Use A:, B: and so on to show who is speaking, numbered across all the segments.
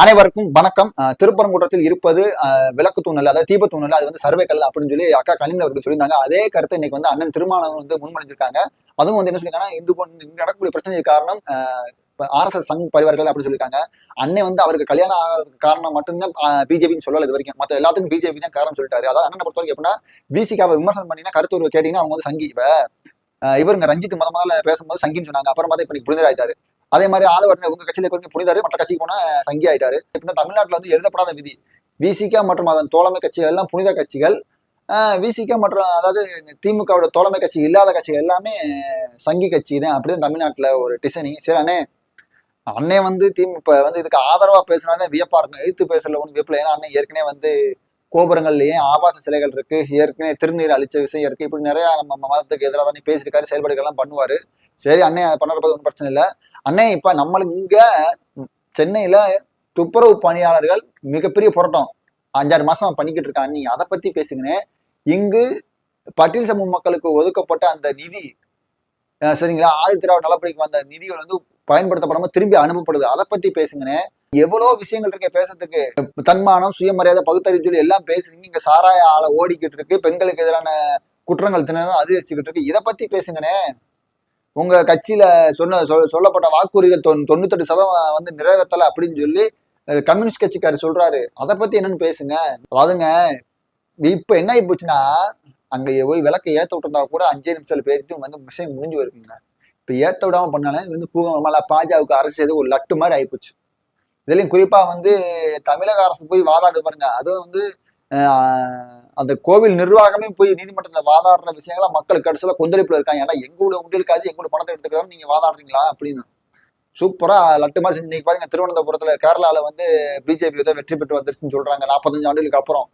A: அனைவருக்கும் வணக்கம். திருப்பரங்குன்றத்தில் இருப்பது விளக்கு தூணல், அதாவது தீப தூணல். அது வந்து சர்வேக்கல் அப்படின்னு சொல்லி அக்கா கனிமொழி அவர்கள் சொல்லியிருந்தாங்க. அதே கருத்தை இன்னைக்கு வந்து அண்ணன் திருமாவளவன் வந்து முன்மொழிஞ்சிருக்காங்க. அதுவும் வந்து என்ன சொல்லியிருக்காங்கன்னா, இங்க நடக்கக்கூடிய பிரச்சனைக்கு காரணம் ஆர்எஸ்எஸ் சங் பரிவார்கள் அப்படின்னு சொல்லியிருக்காங்க. அண்ணன் வந்து அவருக்கு கல்யாணம் ஆகிறதுக்கு காரணம் மட்டும்தான் பிஜேபின்னு சொல்லல இது வரைக்கும். மற்ற எல்லாத்துக்கும் பிஜேபி தான் காரணம் சொல்லிட்டாரு. அதாவது அண்ணனை பொறுத்த வரைக்கும் எப்படின்னா, விசிகாவை விமர்சனம் பண்ணினா கருத்து கேட்டீங்கன்னா அவங்க வந்து சங்கி. இவருங்க ரஞ்சித் முதல்ல பேசும்போது சங்கின்னு சொன்னாங்க. அப்புறமா தான் இப்ப புனிதர் ஆயிட்டாரு. அதே மாதிரி ஆளுவர்த்தனை உங்க கட்சியில கொஞ்சம் புனிதாரு, மற்ற கட்சிக்கு போனா சங்கி ஆயிட்டாரு. இப்ப தமிழ்நாட்டுல வந்து எழுதப்படாத விதி. விசிகா மற்றும் அதன் தோழமை கட்சிகள் எல்லாம் புனித கட்சிகள். விசிகா மற்றும் அதாவது திமுகவோட தோழமை கட்சி இல்லாத கட்சிகள் எல்லாமே சங்கி கட்சி தான். அப்படிதான் தமிழ்நாட்டுல ஒரு டிசைனிங். சரி அண்ணே, அண்ணே வந்து திமுக வந்து இதுக்கு ஆதரவா பேசினாலே வியப்பா இருக்கும். எதிர்த்து பேசல ஒன்றும் வியப்பில்லை. ஏன்னா அண்ணன் ஏற்கனவே வந்து கோபுரங்கள்லயே ஆபாச சிலைகள் இருக்கு, ஏற்கனவே திருநீர் அழிச்ச விஷயம் இருக்கு, இப்படி நிறைய நம்ம மதத்துக்கு எதிராக தானே பேசியிருக்காரு, செயல்பாடுகள் எல்லாம் பண்ணுவாரு. சரி அண்ணே, பண்ணுறது ஒன்றும் பிரச்சனை இல்லை. அண்ணே, இப்ப நம்மளுக்கு இங்க சென்னையில துப்புரவு பணியாளர்கள் மிகப்பெரிய போராட்டம் 5-6 மாசமா பண்ணிக்கிட்டு இருக்காங்க. நீங்க அதை பத்தி பேசுங்கண்ணே. இங்கு பட்டியல் சமூக மக்களுக்கு ஒதுக்கப்பட்ட அந்த நிதி, சரிங்களா, ஆதித்திராவிட நலப்பணிக்கு வந்த நிதிகள் வந்து பயன்படுத்தப்படாம திரும்பி அனுப்பப்படுது. அதை பத்தி பேசுங்கண்ணே. எவ்வளவு விஷயங்கள் இருக்கு பேசுறதுக்கு. தன்மானம், சுயமரியாதை, பகுத்தறிவு சொல்லி எல்லாம் பேசுறீங்க. இங்க சாராய ஆளை ஓடிக்கிட்டு இருக்கு, பெண்களுக்கு எதிரான குற்றங்கள் தினம் அதிகரிச்சுக்கிட்டு இருக்கு. இதை பத்தி பேசுங்கண்ணே. உங்க கட்சியில சொல்லப்பட்ட வாக்குறுதிகள் 98% வந்து நிறைவேற்றல அப்படின்னு சொல்லி கம்யூனிஸ்ட் கட்சிக்காரர் சொல்றாரு. அதை பத்தி என்னன்னு பேசுங்க. அதாவதுங்க, இப்ப என்ன ஆகி போச்சுன்னா, அங்க போய் விளக்கை ஏத்த விட்டுருந்தா கூட 5 நிமிஷத்துல பேசிட்டு வந்து விஷயம் முடிஞ்சு வருதுங்க. இப்ப ஏத்த விடாம பண்ணாலும் வந்து பூங்கமல பாஜகவுக்கு அரசு எது ஒரு லட்டு மாதிரி ஆயிப்போச்சு. இதுலயும் குறிப்பா வந்து தமிழக அரசு போய் வாதாடு பாருங்க. அதுவும் வந்து அந்த கோவில் நிர்வாகமே போய் நீதிமன்றத்துல வாதாடுற விஷயங்களா மக்கள் கடைசியில கொந்தளிப்புல இருக்காங்க. ஏன்னா எங்கூட உண்டியலுக்காச்சு எங்கூட பணத்தை எடுத்துக்கிறாங்க, நீங்க வாதாடுறீங்களா அப்படின்னு சூப்பரா லட்டு மாதிரி செஞ்சு. இன்னைக்கு பாருங்க, திருவனந்தபுரத்துல கேரளால வந்து பிஜேபி ஏதோ வெற்றி பெற்று வந்துருச்சுன்னு சொல்றாங்க. 45 ஆண்டுகளுக்கு அப்புறம்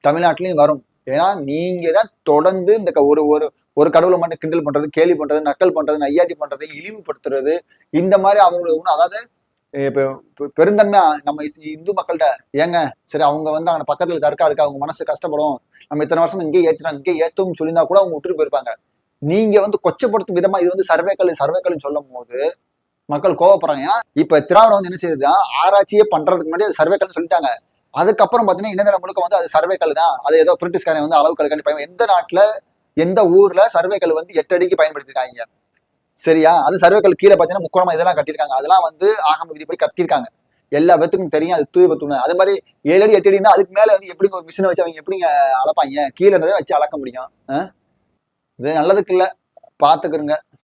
A: தமிழ்நாட்டிலையும் வரும். ஏன்னா நீங்க தான் தொடர்ந்து இந்த ஒரு ஒரு ஒரு கடவுளை மட்டும் கிண்டல் பண்றது, கேலி பண்றது, நக்கல் பண்றது, நையாட்டி பண்றது, இழிவுபடுத்துறது, இந்த மாதிரி அவங்களோட அதாவது இப்ப பெருந்தன்மையா நம்ம இந்து மக்கள்கிட்ட ஏங்க சரி அவங்க வந்து அவங்க பக்கத்துல தர்க்கா இருக்கு, அவங்க மனசு கஷ்டப்படும், நம்ம இத்தனை வருஷம் இங்கே ஏற்றுறோம் இங்கே ஏத்தும் சொல்லியிருந்தா கூட அவங்க விட்டுட்டு போயிருப்பாங்க. நீங்க வந்து கொச்சப்படுத்தும் விதமா இது வந்து சர்வேக்கல் சொல்லும் போது மக்கள் கோவப்படுறாங்க. ஏன்னா இப்ப திராவிடம் வந்து என்ன செய்யுதுதான், ஆராய்ச்சியே பண்றதுக்கு முன்னாடி அது சர்வேக்கல் சொல்லிட்டாங்க. அதுக்கப்புறம் பாத்தீங்கன்னா இணையதளம் முழுக்க வந்து அது சர்வேக்கல் தான். அது ஏதோ பிரிட்டிஷ்காரன் வந்து அளவு கல்வி எந்த நாட்டுல எந்த ஊர்ல சர்வேக்கல் வந்து 8 அடிக்கு பயன்படுத்திருக்காங்க. சரியா, அது சர்வேக்கல் கீழே பாத்தீங்கன்னா முக்கோணமா இதெல்லாம் கட்டியிருக்காங்க. அதெல்லாம் வந்து ஆகம விதிப்படி கட்டியிருக்காங்க. எல்லா பேத்துக்கும் தெரியும் அது தூய பத்துணை. அது மாதிரி 7 அடி 8 அடி இருந்தா அதுக்கு மேல வந்து எப்படிங்க ஒரு மிஷினை வச்சு அவங்க எப்படிங்க அளப்பாங்க? கீழே இருந்ததை வச்சு அளக்க முடியும். இது நல்லதுக்கு இல்ல, பாத்துக்கிறங்க.